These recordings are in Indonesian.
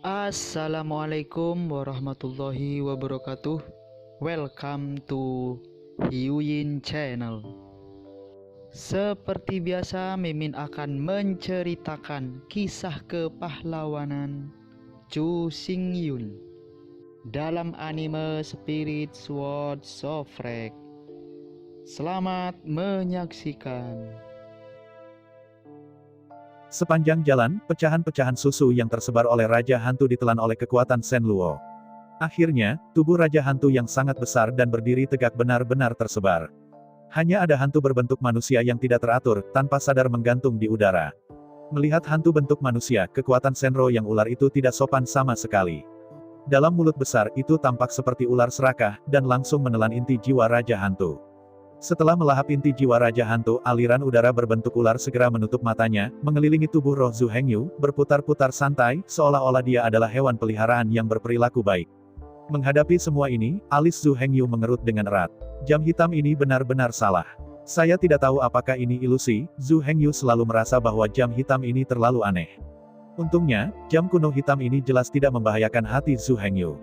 Assalamualaikum warahmatullahi wabarakatuh. Welcome to Hyuyin Channel. Seperti biasa, Mimin akan menceritakan kisah kepahlawanan Chu Xingyun dalam anime Spirit Sword Sofrek. Selamat menyaksikan. Sepanjang jalan, pecahan-pecahan susu yang tersebar oleh Raja Hantu ditelan oleh kekuatan Shen Luo. Akhirnya, tubuh Raja Hantu yang sangat besar dan berdiri tegak benar-benar tersebar. Hanya ada hantu berbentuk manusia yang tidak teratur, tanpa sadar menggantung di udara. Melihat hantu bentuk manusia, kekuatan Shenro yang ular itu tidak sopan sama sekali. Dalam mulut besar itu tampak seperti ular serakah, dan langsung menelan inti jiwa Raja Hantu. Setelah melahap inti jiwa Raja Hantu, aliran udara berbentuk ular segera menutup matanya, mengelilingi tubuh roh Zhu Hengyu, berputar-putar santai, seolah-olah dia adalah hewan peliharaan yang berperilaku baik. Menghadapi semua ini, alis Zhu Hengyu mengerut dengan erat. Jam hitam ini benar-benar salah. Saya tidak tahu apakah ini ilusi, Zhu Hengyu selalu merasa bahwa jam hitam ini terlalu aneh. Untungnya, jam kuno hitam ini jelas tidak membahayakan hati Zhu Hengyu.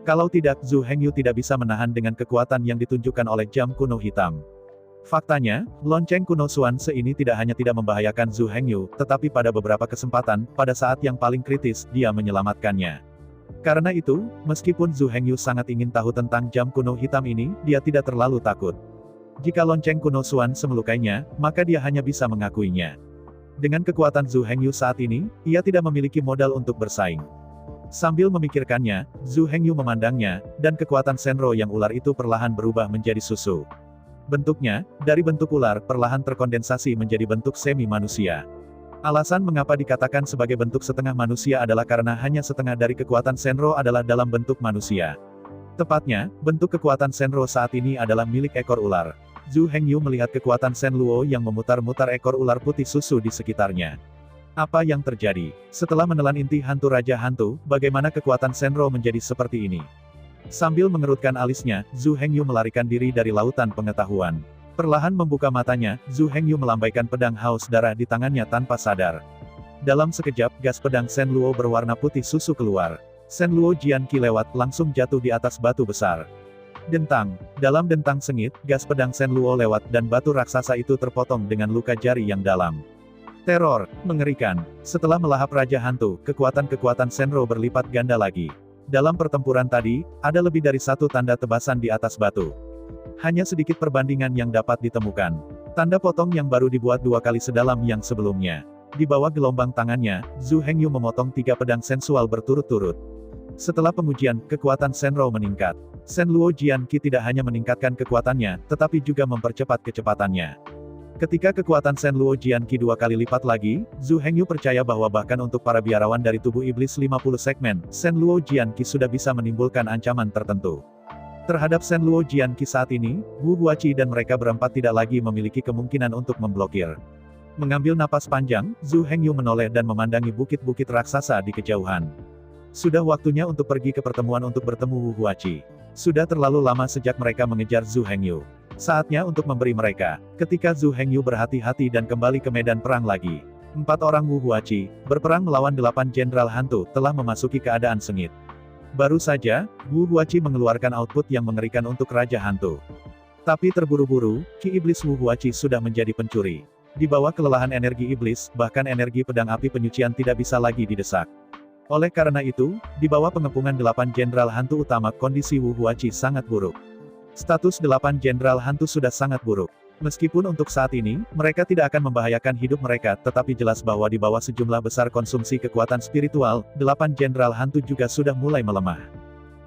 Kalau tidak, Zhu Hengyu tidak bisa menahan dengan kekuatan yang ditunjukkan oleh jam kuno hitam. Faktanya, lonceng kuno Xuanze ini tidak hanya tidak membahayakan Zhu Hengyu, tetapi pada beberapa kesempatan, pada saat yang paling kritis, dia menyelamatkannya. Karena itu, meskipun Zhu Hengyu sangat ingin tahu tentang jam kuno hitam ini, dia tidak terlalu takut. Jika lonceng kuno Xuanze melukainya, maka dia hanya bisa mengakuinya. Dengan kekuatan Zhu Hengyu saat ini, ia tidak memiliki modal untuk bersaing. Sambil memikirkannya, Zhu Hengyu memandangnya, dan kekuatan Shenro yang ular itu perlahan berubah menjadi susu. Bentuknya, dari bentuk ular, perlahan terkondensasi menjadi bentuk semi-manusia. Alasan mengapa dikatakan sebagai bentuk setengah manusia adalah karena hanya setengah dari kekuatan Shenro adalah dalam bentuk manusia. Tepatnya, bentuk kekuatan Shenro saat ini adalah milik ekor ular. Zhu Hengyu melihat kekuatan Shen Luo yang memutar-mutar ekor ular putih susu di sekitarnya. Apa yang terjadi? Setelah menelan inti hantu Raja Hantu, bagaimana kekuatan Shenro menjadi seperti ini? Sambil mengerutkan alisnya, Zhu Hengyu melarikan diri dari lautan pengetahuan. Perlahan membuka matanya, Zhu Hengyu melambaikan pedang haus darah di tangannya tanpa sadar. Dalam sekejap, gas pedang Shen Luo berwarna putih susu keluar. Shen Luo Jianqi lewat, langsung jatuh di atas batu besar. Dentang. Dalam dentang sengit, gas pedang Shen Luo lewat dan batu raksasa itu terpotong dengan luka jari yang dalam. Teror, mengerikan. Setelah melahap Raja Hantu, kekuatan-kekuatan Shenro berlipat ganda lagi. Dalam pertempuran tadi, ada lebih dari satu tanda tebasan di atas batu. Hanya sedikit perbandingan yang dapat ditemukan. Tanda potong yang baru dibuat 2 kali sedalam yang sebelumnya. Di bawah gelombang tangannya, Zhu Hengyu memotong 3 pedang sensual berturut-turut. Setelah pengujian, kekuatan Shenro meningkat. Shen Luo Jianqi tidak hanya meningkatkan kekuatannya, tetapi juga mempercepat kecepatannya. Ketika kekuatan Shen Luo Jianqi 2 kali lipat lagi, Zhu Hengyu percaya bahwa bahkan untuk para biarawan dari tubuh iblis 50 segmen, Shen Luo Jianqi sudah bisa menimbulkan ancaman tertentu. Terhadap Shen Luo Jianqi saat ini, Wu Huachi dan mereka berempat tidak lagi memiliki kemungkinan untuk memblokir. Mengambil napas panjang, Zhu Hengyu menoleh dan memandangi bukit-bukit raksasa di kejauhan. Sudah waktunya untuk pergi ke pertemuan untuk bertemu Wu Huachi. Sudah terlalu lama sejak mereka mengejar Zhu Hengyu. Saatnya untuk memberi mereka. Ketika Zhu Hengyu berhati-hati dan kembali ke medan perang lagi. 4 orang Wu Huachi, berperang melawan 8 jenderal hantu, telah memasuki keadaan sengit. Baru saja, Wu Huachi mengeluarkan output yang mengerikan untuk Raja Hantu. Tapi terburu-buru, Ki Iblis Wu Huachi sudah menjadi pencuri. Di bawah kelelahan energi iblis, bahkan energi pedang api penyucian tidak bisa lagi didesak. Oleh karena itu, di bawah pengepungan 8 jenderal hantu utama, kondisi Wu Huachi sangat buruk. Status 8 jenderal hantu sudah sangat buruk. Meskipun untuk saat ini, mereka tidak akan membahayakan hidup mereka, tetapi jelas bahwa di bawah sejumlah besar konsumsi kekuatan spiritual, 8 jenderal hantu juga sudah mulai melemah.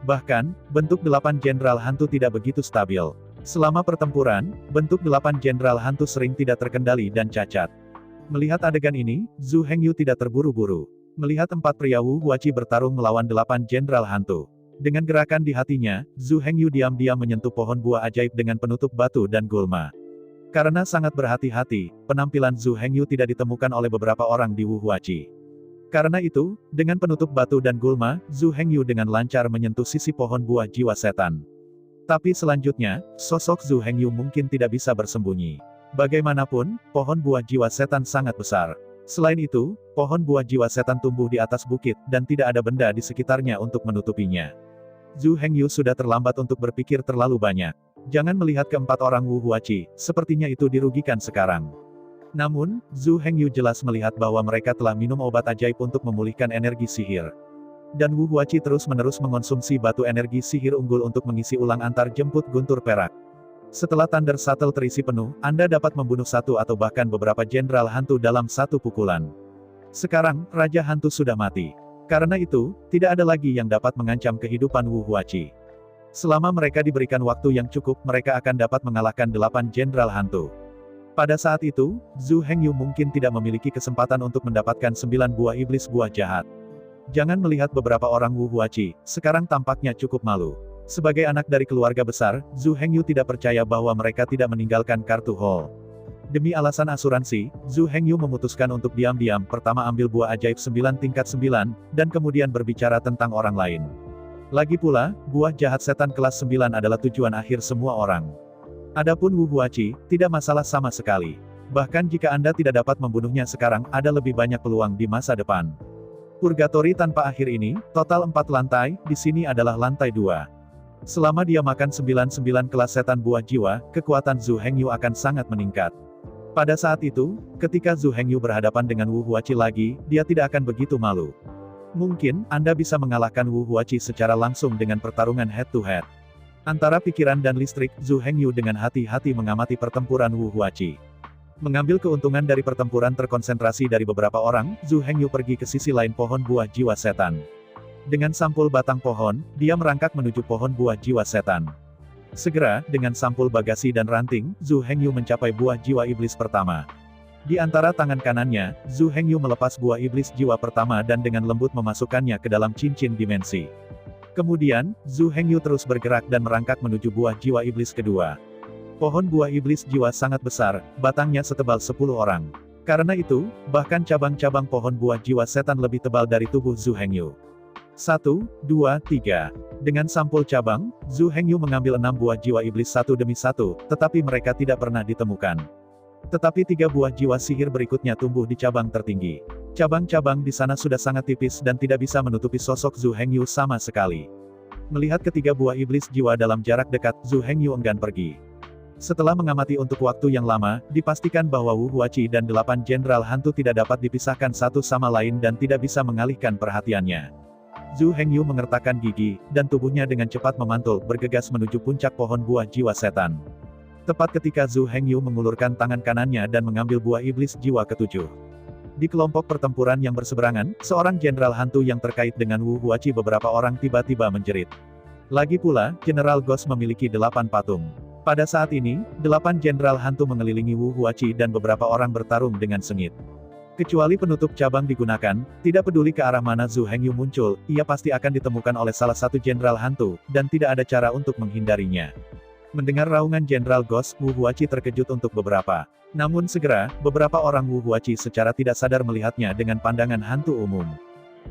Bahkan, bentuk 8 jenderal hantu tidak begitu stabil. Selama pertempuran, bentuk 8 jenderal hantu sering tidak terkendali dan cacat. Melihat adegan ini, Zhu Hengyu tidak terburu-buru. Melihat 4 pria Wu Huachi bertarung melawan 8 jenderal hantu. Dengan gerakan di hatinya, Zhu Hengyu diam-diam menyentuh pohon buah ajaib dengan penutup batu dan gulma. Karena sangat berhati-hati, penampilan Zhu Hengyu tidak ditemukan oleh beberapa orang di Wu Huachi. Karena itu, dengan penutup batu dan gulma, Zhu Hengyu dengan lancar menyentuh sisi pohon buah jiwa setan. Tapi selanjutnya, sosok Zhu Hengyu mungkin tidak bisa bersembunyi. Bagaimanapun, pohon buah jiwa setan sangat besar. Selain itu, pohon buah jiwa setan tumbuh di atas bukit, dan tidak ada benda di sekitarnya untuk menutupinya. Zhu Hengyu sudah terlambat untuk berpikir terlalu banyak. Jangan melihat keempat orang Wu Huachi, sepertinya itu dirugikan sekarang. Namun, Zhu Hengyu jelas melihat bahwa mereka telah minum obat ajaib untuk memulihkan energi sihir. Dan Wu Huachi terus-menerus mengonsumsi batu energi sihir unggul untuk mengisi ulang antar jemput guntur perak. Setelah Thunder Shuttle terisi penuh, Anda dapat membunuh satu atau bahkan beberapa jenderal hantu dalam satu pukulan. Sekarang, Raja Hantu sudah mati. Karena itu, tidak ada lagi yang dapat mengancam kehidupan Wu Huachi. Selama mereka diberikan waktu yang cukup, mereka akan dapat mengalahkan 8 jenderal hantu. Pada saat itu, Zhu Hengyu mungkin tidak memiliki kesempatan untuk mendapatkan 9 buah iblis buah jahat. Jangan melihat beberapa orang Wu Huachi, sekarang tampaknya cukup malu. Sebagai anak dari keluarga besar, Zhu Hengyu tidak percaya bahwa mereka tidak meninggalkan kartu hall. Demi alasan asuransi, Zhu Hengyu memutuskan untuk diam-diam pertama ambil buah ajaib 9 tingkat 9, dan kemudian berbicara tentang orang lain. Lagi pula, buah jahat setan kelas 9 adalah tujuan akhir semua orang. Adapun Wu Huachi, tidak masalah sama sekali. Bahkan jika Anda tidak dapat membunuhnya sekarang, ada lebih banyak peluang di masa depan. Purgatori tanpa akhir ini, total 4 lantai, di sini adalah lantai 2. Selama dia makan 99 kelas setan buah jiwa, kekuatan Zhu Hengyu akan sangat meningkat. Pada saat itu, ketika Zhu Hengyu berhadapan dengan Wu Huachi lagi, dia tidak akan begitu malu. Mungkin, Anda bisa mengalahkan Wu Huachi secara langsung dengan pertarungan head-to-head. Antara pikiran dan listrik, Zhu Hengyu dengan hati-hati mengamati pertempuran Wu Huachi. Mengambil keuntungan dari pertempuran terkonsentrasi dari beberapa orang, Zhu Hengyu pergi ke sisi lain pohon buah jiwa setan. Dengan sampul batang pohon, dia merangkak menuju pohon buah jiwa setan. Segera, dengan sampul bagasi dan ranting, Zhu Hengyu mencapai buah jiwa iblis pertama. Di antara tangan kanannya, Zhu Hengyu melepas buah iblis jiwa pertama dan dengan lembut memasukkannya ke dalam cincin dimensi. Kemudian, Zhu Hengyu terus bergerak dan merangkak menuju buah jiwa iblis kedua. Pohon buah iblis jiwa sangat besar, batangnya setebal 10 orang. Karena itu, bahkan cabang-cabang pohon buah jiwa setan lebih tebal dari tubuh Zhu Hengyu. 1, 2, 3. Dengan sampul cabang, Zhu Hengyu mengambil 6 buah jiwa iblis satu demi satu, tetapi mereka tidak pernah ditemukan. Tetapi 3 buah jiwa sihir berikutnya tumbuh di cabang tertinggi. Cabang-cabang di sana sudah sangat tipis dan tidak bisa menutupi sosok Zhu Hengyu sama sekali. Melihat ketiga buah iblis jiwa dalam jarak dekat, Zhu Hengyu enggan pergi. Setelah mengamati untuk waktu yang lama, dipastikan bahwa Wu Huachi dan 8 jenderal hantu tidak dapat dipisahkan satu sama lain dan tidak bisa mengalihkan perhatiannya. Zhu Hengyu mengertakkan gigi, dan tubuhnya dengan cepat memantul, bergegas menuju puncak pohon buah jiwa setan. Tepat ketika Zhu Hengyu mengulurkan tangan kanannya dan mengambil buah iblis jiwa ketujuh. Di kelompok pertempuran yang berseberangan, seorang jenderal hantu yang terkait dengan Wu Huachi beberapa orang tiba-tiba menjerit. Lagi pula, General Ghost memiliki 8 patung. Pada saat ini, 8 jenderal hantu mengelilingi Wu Huachi dan beberapa orang bertarung dengan sengit. Kecuali penutup cabang digunakan, tidak peduli ke arah mana Zhu Hengyu muncul, ia pasti akan ditemukan oleh salah satu jenderal hantu, dan tidak ada cara untuk menghindarinya. Mendengar raungan Jenderal Ghost, Wu Huachi terkejut untuk beberapa. Namun segera, beberapa orang Wu Huachi secara tidak sadar melihatnya dengan pandangan hantu umum.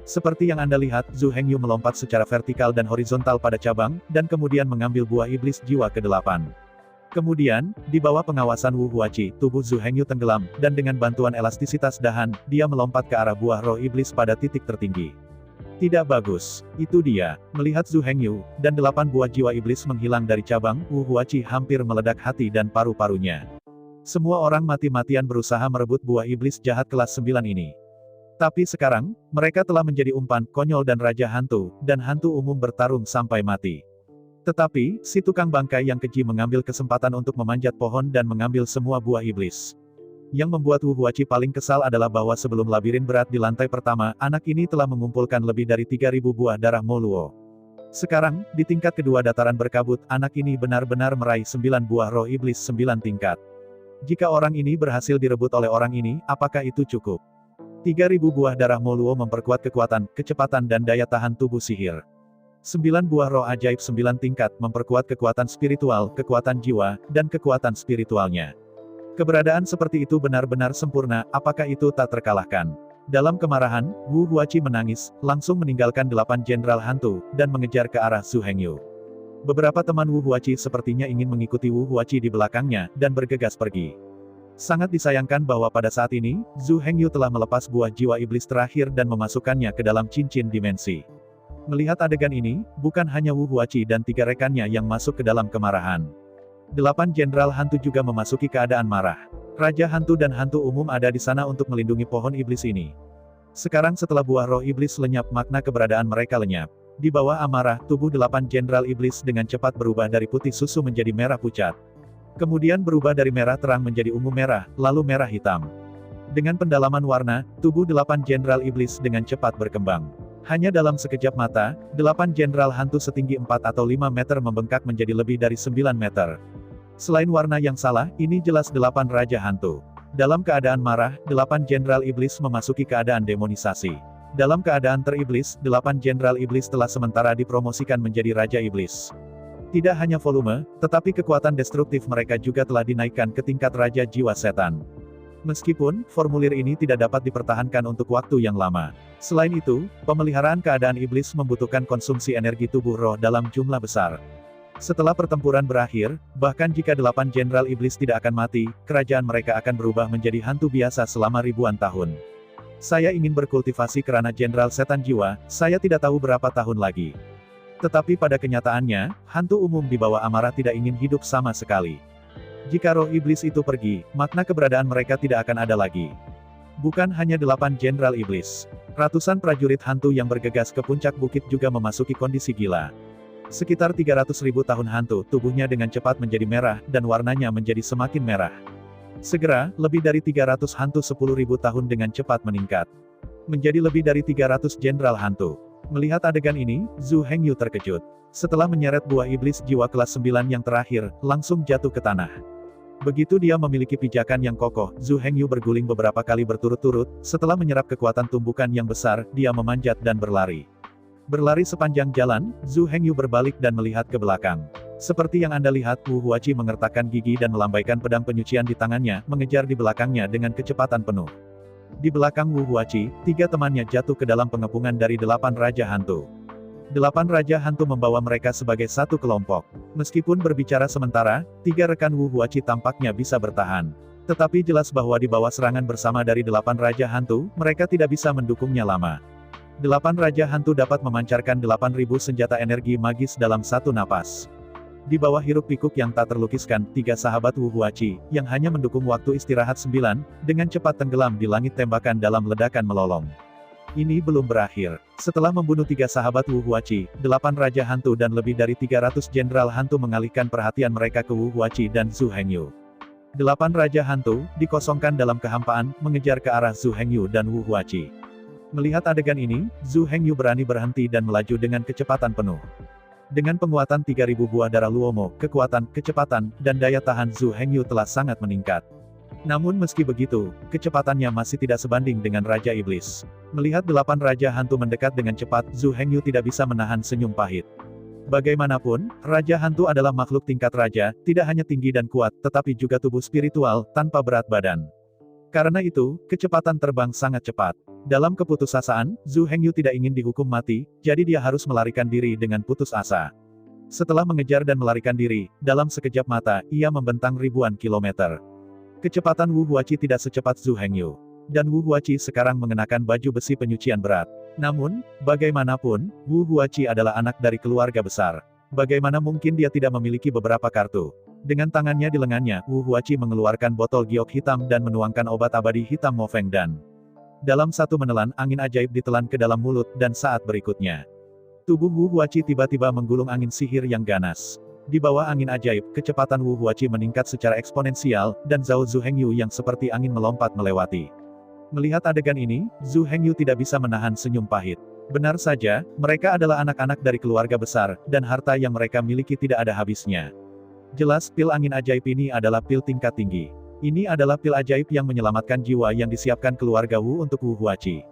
Seperti yang Anda lihat, Zhu Hengyu melompat secara vertikal dan horizontal pada cabang, dan kemudian mengambil buah iblis jiwa ke-8. Kemudian, di bawah pengawasan Wu Huachi, tubuh Zhu Hengyu tenggelam, dan dengan bantuan elastisitas dahan, dia melompat ke arah buah roh iblis pada titik tertinggi. Tidak bagus. Itu dia. Melihat Zhu Hengyu, dan 8 buah jiwa iblis menghilang dari cabang, Wu Huachi hampir meledak hati dan paru-parunya. Semua orang mati-matian berusaha merebut buah iblis jahat kelas 9 ini. Tapi sekarang, mereka telah menjadi umpan, konyol dan raja hantu, dan hantu umum bertarung sampai mati. Tetapi, si tukang bangkai yang keji mengambil kesempatan untuk memanjat pohon dan mengambil semua buah iblis. Yang membuat Wu Huachi paling kesal adalah bahwa sebelum labirin berat di lantai pertama, anak ini telah mengumpulkan lebih dari 3.000 buah darah Moluo. Sekarang, di tingkat kedua dataran berkabut, anak ini benar-benar meraih 9 buah roh iblis 9 tingkat. Jika orang ini berhasil direbut oleh orang ini, apakah itu cukup? 3.000 buah darah Moluo memperkuat kekuatan, kecepatan dan daya tahan tubuh sihir. 9 buah roh ajaib 9 tingkat memperkuat kekuatan spiritual, kekuatan jiwa, dan kekuatan spiritualnya. Keberadaan seperti itu benar-benar sempurna, apakah itu tak terkalahkan? Dalam kemarahan, Wu Huachi menangis, langsung meninggalkan 8 jenderal hantu, dan mengejar ke arah Zhu Hengyu. Beberapa teman Wu Huachi sepertinya ingin mengikuti Wu Huachi di belakangnya, dan bergegas pergi. Sangat disayangkan bahwa pada saat ini, Zhu Hengyu telah melepas buah jiwa iblis terakhir dan memasukkannya ke dalam cincin dimensi. Melihat adegan ini, bukan hanya Wu Huachi dan 3 rekannya yang masuk ke dalam kemarahan. 8 jenderal hantu juga memasuki keadaan marah. Raja hantu dan hantu umum ada di sana untuk melindungi pohon iblis ini. Sekarang setelah buah roh iblis lenyap, makna keberadaan mereka lenyap. Di bawah amarah, tubuh 8 jenderal iblis dengan cepat berubah dari putih susu menjadi merah pucat. Kemudian berubah dari merah terang menjadi ungu merah, lalu merah hitam. Dengan pendalaman warna, tubuh 8 jenderal iblis dengan cepat berkembang. Hanya dalam sekejap mata, 8 jenderal hantu setinggi 4 atau 5 meter membengkak menjadi lebih dari 9 meter. Selain warna yang salah, ini jelas 8 raja hantu. Dalam keadaan marah, 8 jenderal iblis memasuki keadaan demonisasi. Dalam keadaan teriblis, 8 jenderal iblis telah sementara dipromosikan menjadi raja iblis. Tidak hanya volume, tetapi kekuatan destruktif mereka juga telah dinaikkan ke tingkat Raja Jiwa Setan. Meskipun, formulir ini tidak dapat dipertahankan untuk waktu yang lama. Selain itu, pemeliharaan keadaan iblis membutuhkan konsumsi energi tubuh roh dalam jumlah besar. Setelah pertempuran berakhir, bahkan jika 8 jenderal iblis tidak akan mati, kerajaan mereka akan berubah menjadi hantu biasa selama ribuan tahun. Saya ingin berkultivasi kerana jenderal setan jiwa, saya tidak tahu berapa tahun lagi. Tetapi pada kenyataannya, hantu umum di bawah amarah tidak ingin hidup sama sekali. Jika roh iblis itu pergi, makna keberadaan mereka tidak akan ada lagi. Bukan hanya 8 jenderal iblis. Ratusan prajurit hantu yang bergegas ke puncak bukit juga memasuki kondisi gila. Sekitar 300.000 tahun hantu, tubuhnya dengan cepat menjadi merah, dan warnanya menjadi semakin merah. Segera, lebih dari 300 hantu 10.000 tahun dengan cepat meningkat. Menjadi lebih dari 300 jenderal hantu. Melihat adegan ini, Zhu Hengyu terkejut. Setelah menyeret buah iblis jiwa kelas 9 yang terakhir, langsung jatuh ke tanah. Begitu dia memiliki pijakan yang kokoh, Zhu Hengyu berguling beberapa kali berturut-turut, setelah menyerap kekuatan tumbukan yang besar, dia memanjat dan berlari. Berlari sepanjang jalan, Zhu Hengyu berbalik dan melihat ke belakang. Seperti yang Anda lihat, Wu Huachi mengertakkan gigi dan melambaikan pedang penyucian di tangannya, mengejar di belakangnya dengan kecepatan penuh. Di belakang Wu Huachi, 3 temannya jatuh ke dalam pengepungan dari 8 raja hantu. 8 raja hantu membawa mereka sebagai satu kelompok. Meskipun berbicara sementara, 3 rekan Wu Huachi tampaknya bisa bertahan. Tetapi jelas bahwa di bawah serangan bersama dari 8 raja hantu, mereka tidak bisa mendukungnya lama. 8 raja hantu dapat memancarkan 8.000 senjata energi magis dalam satu napas. Di bawah hiruk pikuk yang tak terlukiskan, 3 sahabat Wu Huachi, yang hanya mendukung waktu istirahat 9, dengan cepat tenggelam di langit tembakan dalam ledakan melolong. Ini belum berakhir. Setelah membunuh 3 sahabat Wu Huachi, 8 raja hantu dan lebih dari 300 jenderal hantu mengalihkan perhatian mereka ke Wu Huachi dan Zhu Hengyu. 8 raja hantu, dikosongkan dalam kehampaan, mengejar ke arah Zhu Hengyu dan Wu Huachi. Melihat adegan ini, Zhu Hengyu berani berhenti dan melaju dengan kecepatan penuh. Dengan penguatan 3.000 buah darah Luomo, kekuatan, kecepatan, dan daya tahan Zhu Hengyu telah sangat meningkat. Namun meski begitu, kecepatannya masih tidak sebanding dengan Raja Iblis. Melihat 8 raja hantu mendekat dengan cepat, Zhu Hengyu tidak bisa menahan senyum pahit. Bagaimanapun, Raja Hantu adalah makhluk tingkat raja, tidak hanya tinggi dan kuat, tetapi juga tubuh spiritual, tanpa berat badan. Karena itu, kecepatan terbang sangat cepat. Dalam keputusasaan, Zhu Hengyu tidak ingin dihukum mati, jadi dia harus melarikan diri dengan putus asa. Setelah mengejar dan melarikan diri, dalam sekejap mata, ia membentang ribuan kilometer. Kecepatan Wu Huachi tidak secepat Zhu Hengyu. Dan Wu Huachi sekarang mengenakan baju besi penyucian berat. Namun, bagaimanapun, Wu Huachi adalah anak dari keluarga besar. Bagaimana mungkin dia tidak memiliki beberapa kartu? Dengan tangannya di lengannya, Wu Huachi mengeluarkan botol giok hitam dan menuangkan obat abadi hitam Mofeng Dan. Dalam satu menelan, angin ajaib ditelan ke dalam mulut, dan saat berikutnya, tubuh Wu Huachi tiba-tiba menggulung angin sihir yang ganas. Di bawah angin ajaib, kecepatan Wu Huachi meningkat secara eksponensial, dan Zhao Zhu Hengyu yang seperti angin melompat melewati. Melihat adegan ini, Zhu Hengyu tidak bisa menahan senyum pahit. Benar saja, mereka adalah anak-anak dari keluarga besar, dan harta yang mereka miliki tidak ada habisnya. Jelas, pil angin ajaib ini adalah pil tingkat tinggi. Ini adalah pil ajaib yang menyelamatkan jiwa yang disiapkan keluarga Wu untuk Wu Huachi.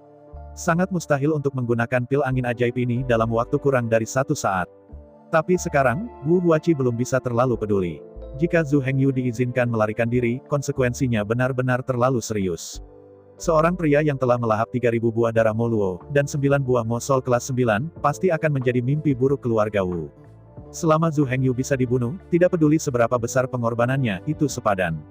Sangat mustahil untuk menggunakan pil angin ajaib ini dalam waktu kurang dari 1 saat. Tapi sekarang, Wu Huachi belum bisa terlalu peduli. Jika Zhu Hengyu diizinkan melarikan diri, konsekuensinya benar-benar terlalu serius. Seorang pria yang telah melahap 3.000 buah darah Moluo, dan 9 buah Mosol kelas 9, pasti akan menjadi mimpi buruk keluarga Wu. Selama Zhu Hengyu bisa dibunuh, tidak peduli seberapa besar pengorbanannya, itu sepadan.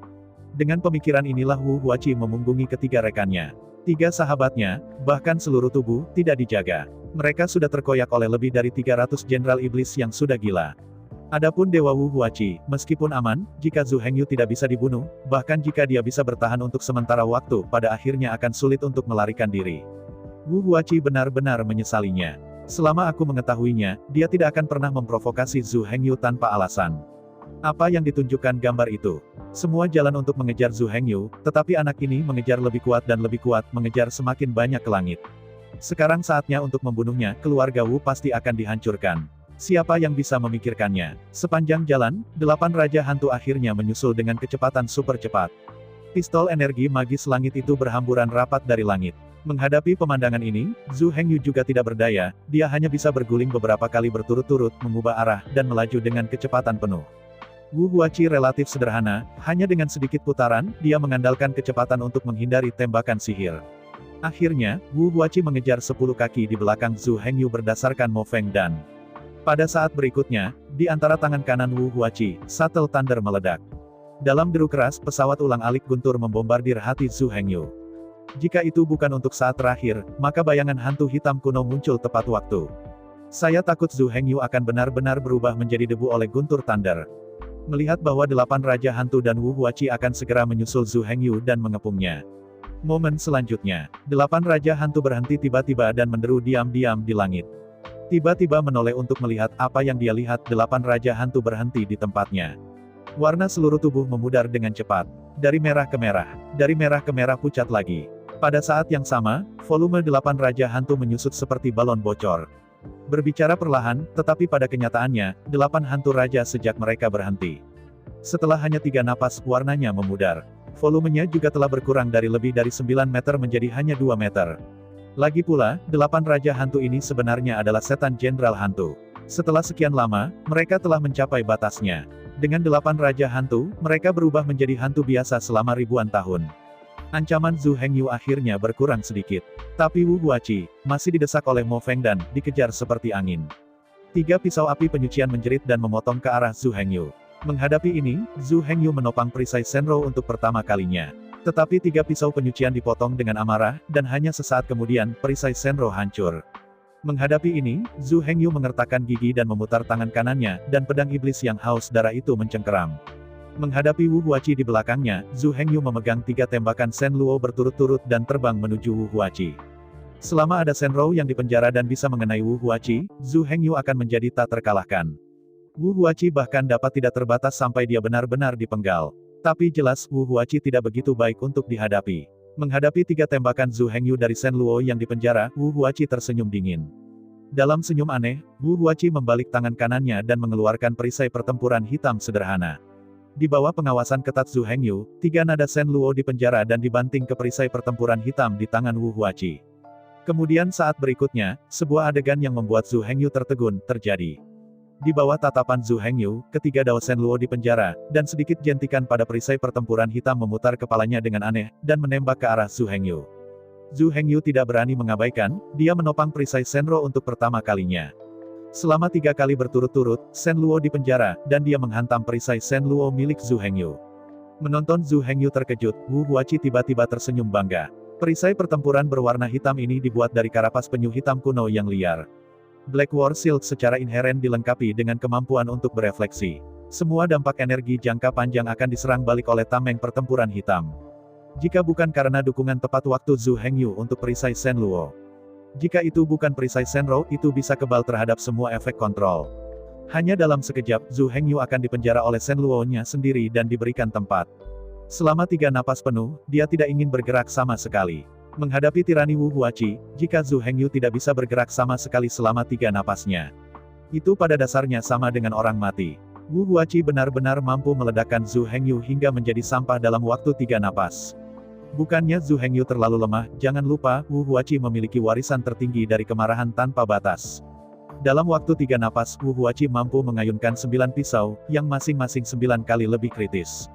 Dengan pemikiran inilah Wu Huachi memunggungi ketiga rekannya. Tiga sahabatnya, bahkan seluruh tubuh, tidak dijaga. Mereka sudah terkoyak oleh lebih dari 300 jenderal iblis yang sudah gila. Adapun Dewa Wu Huachi, meskipun aman, jika Zhu Hengyu tidak bisa dibunuh, bahkan jika dia bisa bertahan untuk sementara waktu, pada akhirnya akan sulit untuk melarikan diri. Wu Huachi benar-benar menyesalinya. Selama aku mengetahuinya, dia tidak akan pernah memprovokasi Zhu Hengyu tanpa alasan. Apa yang ditunjukkan gambar itu? Semua jalan untuk mengejar Zhu Hengyu, tetapi anak ini mengejar lebih kuat dan lebih kuat, mengejar semakin banyak ke langit. Sekarang saatnya untuk membunuhnya, keluarga Wu pasti akan dihancurkan. Siapa yang bisa memikirkannya? Sepanjang jalan, 8 Raja Hantu akhirnya menyusul dengan kecepatan super cepat. Pistol energi magis langit itu berhamburan rapat dari langit. Menghadapi pemandangan ini, Zhu Hengyu juga tidak berdaya, dia hanya bisa berguling beberapa kali berturut-turut, mengubah arah, dan melaju dengan kecepatan penuh. Wu Huachi relatif sederhana, hanya dengan sedikit putaran, dia mengandalkan kecepatan untuk menghindari tembakan sihir. Akhirnya, Wu Huachi mengejar 10 kaki di belakang Zhu Hengyu berdasarkan Mo Feng Dan. Pada saat berikutnya, di antara tangan kanan Wu Huachi, Shuttle Thunder meledak. Dalam deru keras, pesawat ulang-alik guntur membombardir hati Zhu Hengyu. Jika itu bukan untuk saat terakhir, maka bayangan hantu hitam kuno muncul tepat waktu. Saya takut Zhu Hengyu akan benar-benar berubah menjadi debu oleh guntur Thunder. Melihat bahwa 8 Raja Hantu dan Wu Huachi akan segera menyusul Zhu Hengyu dan mengepungnya. Momen selanjutnya, 8 Raja Hantu berhenti tiba-tiba dan menderu diam-diam di langit. Tiba-tiba menoleh untuk melihat apa yang dia lihat, 8 Raja Hantu berhenti di tempatnya. Warna seluruh tubuh memudar dengan cepat. Dari merah ke merah, dari merah ke merah pucat lagi. Pada saat yang sama, volume 8 Raja Hantu menyusut seperti balon bocor. Berbicara perlahan, tetapi pada kenyataannya, 8 hantu raja sejak mereka berhenti. Setelah hanya 3 napas, warnanya memudar. Volumenya juga telah berkurang dari lebih dari 9 meter menjadi hanya 2 meter. Lagi pula, 8 raja hantu ini sebenarnya adalah setan jenderal hantu. Setelah sekian lama, mereka telah mencapai batasnya. Dengan 8 raja hantu, mereka berubah menjadi hantu biasa selama ribuan tahun. Ancaman Zhu Hengyu akhirnya berkurang sedikit. Tapi Wu Huachi, masih didesak oleh Mo Feng Dan, dikejar seperti angin. 3 pisau api penyucian menjerit dan memotong ke arah Zhu Hengyu. Menghadapi ini, Zhu Hengyu menopang perisai Senrou untuk pertama kalinya. Tetapi 3 pisau penyucian dipotong dengan amarah, dan hanya sesaat kemudian, perisai Senrou hancur. Menghadapi ini, Zhu Hengyu mengertakkan gigi dan memutar tangan kanannya, dan pedang iblis yang haus darah itu mencengkeram. Menghadapi Wu Huachi di belakangnya, Zhu Hengyu memegang 3 tembakan Sen Luo berturut-turut dan terbang menuju Wu Huachi. Selama ada Senrou yang dipenjara dan bisa mengenai Wu Huachi, Zhu Hengyu akan menjadi tak terkalahkan. Wu Huachi bahkan dapat tidak terbatas sampai dia benar-benar dipenggal. Tapi jelas, Wu Huachi tidak begitu baik untuk dihadapi. Menghadapi 3 tembakan Zhu Hengyu dari Sen Luo yang dipenjara, Wu Huachi tersenyum dingin. Dalam senyum aneh, Wu Huachi membalik tangan kanannya dan mengeluarkan perisai pertempuran hitam sederhana. Di bawah pengawasan ketat Zhu Hengyu, 3 nada Sen Luo dipenjara dan dibanting ke perisai pertempuran hitam di tangan Wu Huachi. Kemudian saat berikutnya, sebuah adegan yang membuat Zhu Hengyu tertegun, terjadi. Di bawah tatapan Zhu Hengyu, ketiga Dao Sen Luo dipenjara, dan sedikit jentikan pada perisai pertempuran hitam memutar kepalanya dengan aneh, dan menembak ke arah Zhu Hengyu. Zhu Hengyu tidak berani mengabaikan, dia menopang perisai Senrou untuk pertama kalinya. Selama 3 kali berturut-turut, Sen Luo dipenjara, dan dia menghantam perisai Sen Luo milik Zhu Hengyu. Menonton Zhu Hengyu terkejut, Wu Huachi tiba-tiba tersenyum bangga. Perisai pertempuran berwarna hitam ini dibuat dari karapas penyu hitam kuno yang liar. Black War Shield secara inheren dilengkapi dengan kemampuan untuk berefleksi. Semua dampak energi jangka panjang akan diserang balik oleh tameng pertempuran hitam. Jika bukan karena dukungan tepat waktu Zhu Hengyu untuk perisai Sen Luo. Jika itu bukan perisai Senrou, itu bisa kebal terhadap semua efek kontrol. Hanya dalam sekejap, Zhu Hengyu akan dipenjara oleh Sen Luo-nya sendiri dan diberikan tempat. Selama 3 napas penuh, dia tidak ingin bergerak sama sekali. Menghadapi tirani Wu Huachi, jika Zhu Hengyu tidak bisa bergerak sama sekali selama 3 napasnya. Itu pada dasarnya sama dengan orang mati. Wu Huachi benar-benar mampu meledakkan Zhu Hengyu hingga menjadi sampah dalam waktu 3 napas. Bukannya Zhu Hengyu terlalu lemah, jangan lupa, Wu Huachi memiliki warisan tertinggi dari kemarahan tanpa batas. Dalam waktu 3 napas, Wu Huachi mampu mengayunkan 9 pisau, yang masing-masing 9 kali lebih kritis.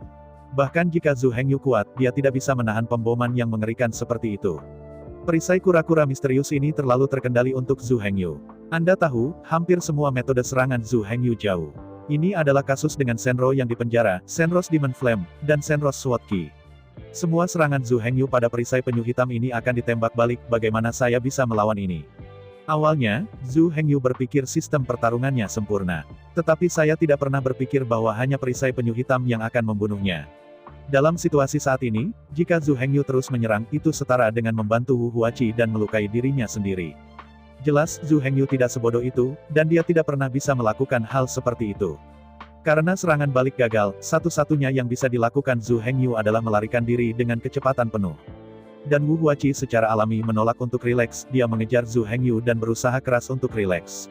Bahkan jika Zhu Hengyu kuat, dia tidak bisa menahan pemboman yang mengerikan seperti itu. Perisai kura-kura misterius ini terlalu terkendali untuk Zhu Hengyu. Anda tahu, hampir semua metode serangan Zhu Hengyu jauh Ini adalah kasus dengan Shenron yang dipenjara, Shenron's Demon Flame, dan Shenron's Sword Ki. Semua serangan Zhu Hengyu pada perisai penyu hitam ini akan ditembak balik, bagaimana saya bisa melawan ini? Awalnya, Zhu Hengyu berpikir sistem pertarungannya sempurna. Tetapi saya tidak pernah berpikir bahwa hanya perisai penyu hitam yang akan membunuhnya. Dalam situasi saat ini, jika Zhu Hengyu terus menyerang, itu setara dengan membantu Wu Huachi dan melukai dirinya sendiri. Jelas Zhu Hengyu tidak sebodoh itu, dan dia tidak pernah bisa melakukan hal seperti itu. Karena serangan balik gagal, satu-satunya yang bisa dilakukan Zhu Hengyu adalah melarikan diri dengan kecepatan penuh. Dan Wu Huachi secara alami menolak untuk rileks, dia mengejar Zhu Hengyu dan berusaha keras untuk rileks.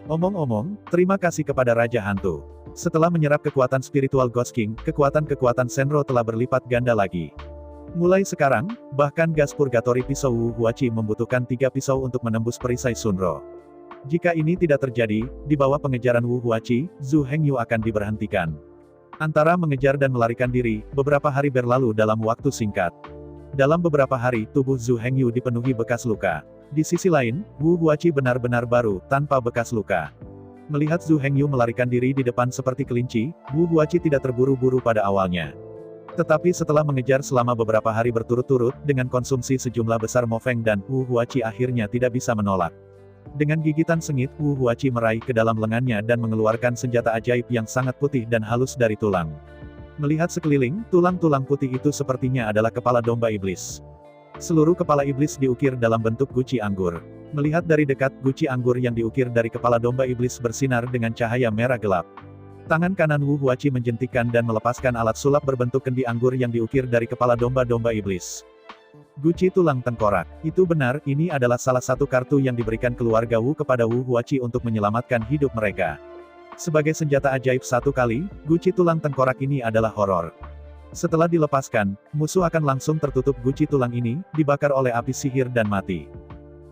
Omong-omong, terima kasih kepada Raja Hantu. Setelah menyerap kekuatan spiritual Ghost King, kekuatan Shenron telah berlipat ganda lagi. Mulai sekarang, bahkan gas purgatory pisau Wu Huachi membutuhkan 3 pisau untuk menembus perisai Shunro. Jika ini tidak terjadi, di bawah pengejaran Wu Huachi, Zhu Hengyu akan diberhentikan. Antara mengejar dan melarikan diri, beberapa hari berlalu dalam waktu singkat. Dalam beberapa hari, tubuh Zhu Hengyu dipenuhi bekas luka. Di sisi lain, Wu Huachi benar-benar baru, tanpa bekas luka. Melihat Zhu Hengyu melarikan diri di depan seperti kelinci, Wu Huachi tidak terburu-buru pada awalnya. Tetapi setelah mengejar selama beberapa hari berturut-turut, dengan konsumsi sejumlah besar Mofeng dan Wu Huachi akhirnya tidak bisa menolak. Dengan gigitan sengit, Wu Huachi meraih ke dalam lengannya dan mengeluarkan senjata ajaib yang sangat putih dan halus dari tulang. Melihat sekeliling, tulang-tulang putih itu sepertinya adalah kepala domba iblis. Seluruh kepala iblis diukir dalam bentuk guci anggur. Melihat dari dekat, guci anggur yang diukir dari kepala domba iblis bersinar dengan cahaya merah gelap. Tangan kanan Wu Huachi menjentikkan dan melepaskan alat sulap berbentuk kendi anggur yang diukir dari kepala domba-domba iblis. Guci tulang tengkorak. Itu benar, ini adalah salah satu kartu yang diberikan keluarga Wu kepada Wu Huachi untuk menyelamatkan hidup mereka. Sebagai senjata ajaib satu kali, guci tulang tengkorak ini adalah horor. Setelah dilepaskan, musuh akan langsung tertutup guci tulang ini, dibakar oleh api sihir dan mati.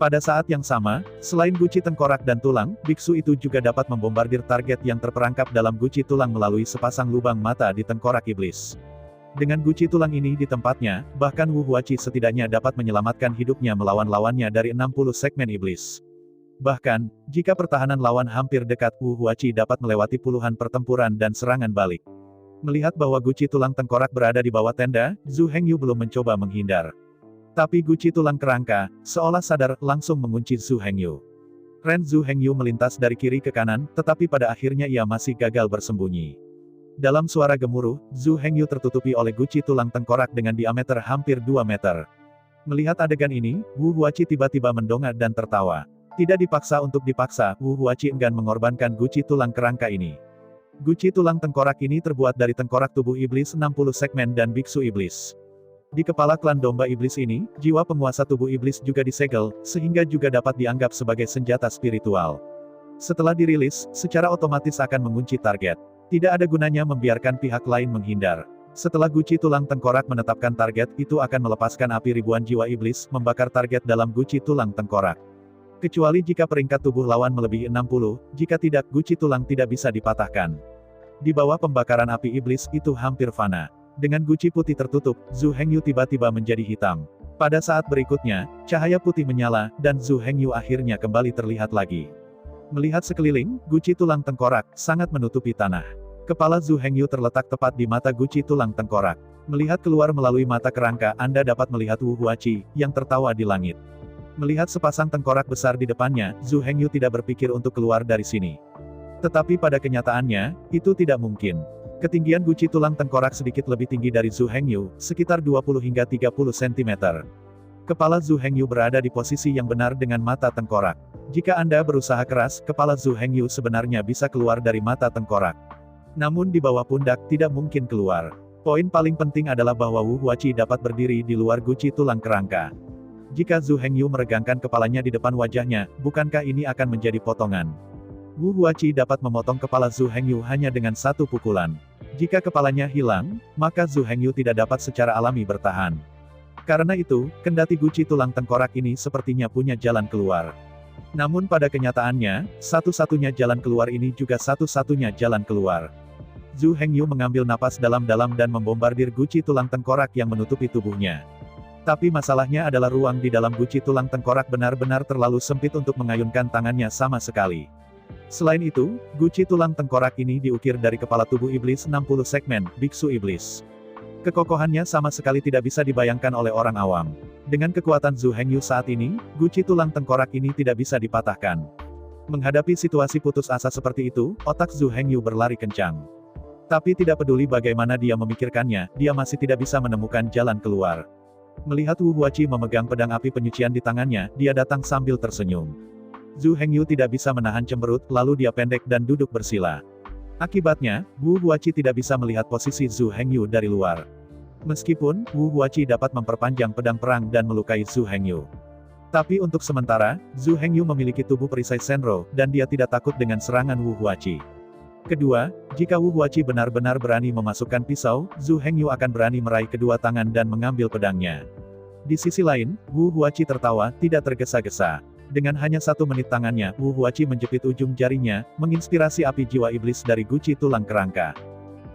Pada saat yang sama, selain guci tengkorak dan tulang, biksu itu juga dapat membombardir target yang terperangkap dalam guci tulang melalui sepasang lubang mata di tengkorak iblis. Dengan guci tulang ini di tempatnya, bahkan Wu Huachi setidaknya dapat menyelamatkan hidupnya melawan lawannya dari 60 segmen iblis. Bahkan, jika pertahanan lawan hampir dekat, Wu Huachi dapat melewati puluhan pertempuran dan serangan balik. Melihat bahwa guci tulang tengkorak berada di bawah tenda, Zhu Hengyu belum mencoba menghindar. Tapi guci tulang kerangka, seolah sadar, langsung mengunci Zhu Hengyu. Ren Zhu Hengyu melintas dari kiri ke kanan, tetapi pada akhirnya ia masih gagal bersembunyi. Dalam suara gemuruh, Zhu Hengyu tertutupi oleh guci tulang tengkorak dengan diameter hampir 2 meter. Melihat adegan ini, Wu Huachi tiba-tiba mendongak dan tertawa. Tidak dipaksa untuk dipaksa, Wu Huachi enggan mengorbankan guci tulang kerangka ini. Guci tulang tengkorak ini terbuat dari tengkorak tubuh iblis 60 segmen dan biksu iblis. Di kepala klan domba iblis ini, jiwa penguasa tubuh iblis juga disegel, sehingga juga dapat dianggap sebagai senjata spiritual. Setelah dirilis, secara otomatis akan mengunci target. Tidak ada gunanya membiarkan pihak lain menghindar. Setelah guci tulang tengkorak menetapkan target, itu akan melepaskan api ribuan jiwa iblis, membakar target dalam guci tulang tengkorak. Kecuali jika peringkat tubuh lawan melebihi 60, jika tidak, guci tulang tidak bisa dipatahkan. Di bawah pembakaran api iblis, itu hampir fana. Dengan guci putih tertutup, Zhu Hengyu tiba-tiba menjadi hitam. Pada saat berikutnya, cahaya putih menyala, dan Zhu Hengyu akhirnya kembali terlihat lagi. Melihat sekeliling, guci tulang tengkorak sangat menutupi tanah. Kepala Zhu Hengyu terletak tepat di mata guci tulang tengkorak. Melihat keluar melalui mata kerangka, Anda dapat melihat Wu Huachi yang tertawa di langit. Melihat sepasang tengkorak besar di depannya, Zhu Hengyu tidak berpikir untuk keluar dari sini. Tetapi pada kenyataannya, itu tidak mungkin. Ketinggian guci tulang tengkorak sedikit lebih tinggi dari Zhu Hengyu, sekitar 20 hingga 30 cm. Kepala Zhu Hengyu berada di posisi yang benar dengan mata tengkorak. Jika Anda berusaha keras, kepala Zhu Hengyu sebenarnya bisa keluar dari mata tengkorak. Namun di bawah pundak, tidak mungkin keluar. Poin paling penting adalah bahwa Wu Huachi dapat berdiri di luar guci tulang kerangka. Jika Zhu Hengyu meregangkan kepalanya di depan wajahnya, bukankah ini akan menjadi potongan? Wu Huachi dapat memotong kepala Zhu Hengyu hanya dengan satu pukulan. Jika kepalanya hilang, maka Zhu Hengyu tidak dapat secara alami bertahan. Karena itu, kendati guci tulang tengkorak ini sepertinya punya jalan keluar. Namun pada kenyataannya, satu-satunya jalan keluar ini juga satu-satunya jalan keluar. Zhu Hengyu mengambil napas dalam-dalam dan membombardir guci tulang tengkorak yang menutupi tubuhnya. Tapi masalahnya adalah ruang di dalam guci tulang tengkorak benar-benar terlalu sempit untuk mengayunkan tangannya sama sekali. Selain itu, guci tulang tengkorak ini diukir dari kepala tubuh iblis 60 segmen, biksu iblis. Kekokohannya sama sekali tidak bisa dibayangkan oleh orang awam. Dengan kekuatan Zhu Hengyu saat ini, guci tulang tengkorak ini tidak bisa dipatahkan. Menghadapi situasi putus asa seperti itu, otak Zhu Hengyu berlari kencang. Tapi tidak peduli bagaimana dia memikirkannya, dia masih tidak bisa menemukan jalan keluar. Melihat Wu Huachi memegang pedang api penyucian di tangannya, dia datang sambil tersenyum. Zhu Hengyu tidak bisa menahan cemberut, lalu dia pendek dan duduk bersila. Akibatnya, Wu Huachi tidak bisa melihat posisi Zhu Hengyu dari luar. Meskipun, Wu Huachi dapat memperpanjang pedang perang dan melukai Zhu Hengyu. Tapi untuk sementara, Zhu Hengyu memiliki tubuh perisai Senro, dan dia tidak takut dengan serangan Wu Huachi. Kedua, jika Wu Huachi benar-benar berani memasukkan pisau, Zhu Hengyu akan berani meraih kedua tangan dan mengambil pedangnya. Di sisi lain, Wu Huachi tertawa, tidak tergesa-gesa. Dengan hanya 1 menit tangannya, Wu Huachi menjepit ujung jarinya, menginspirasi api jiwa iblis dari guci tulang kerangka.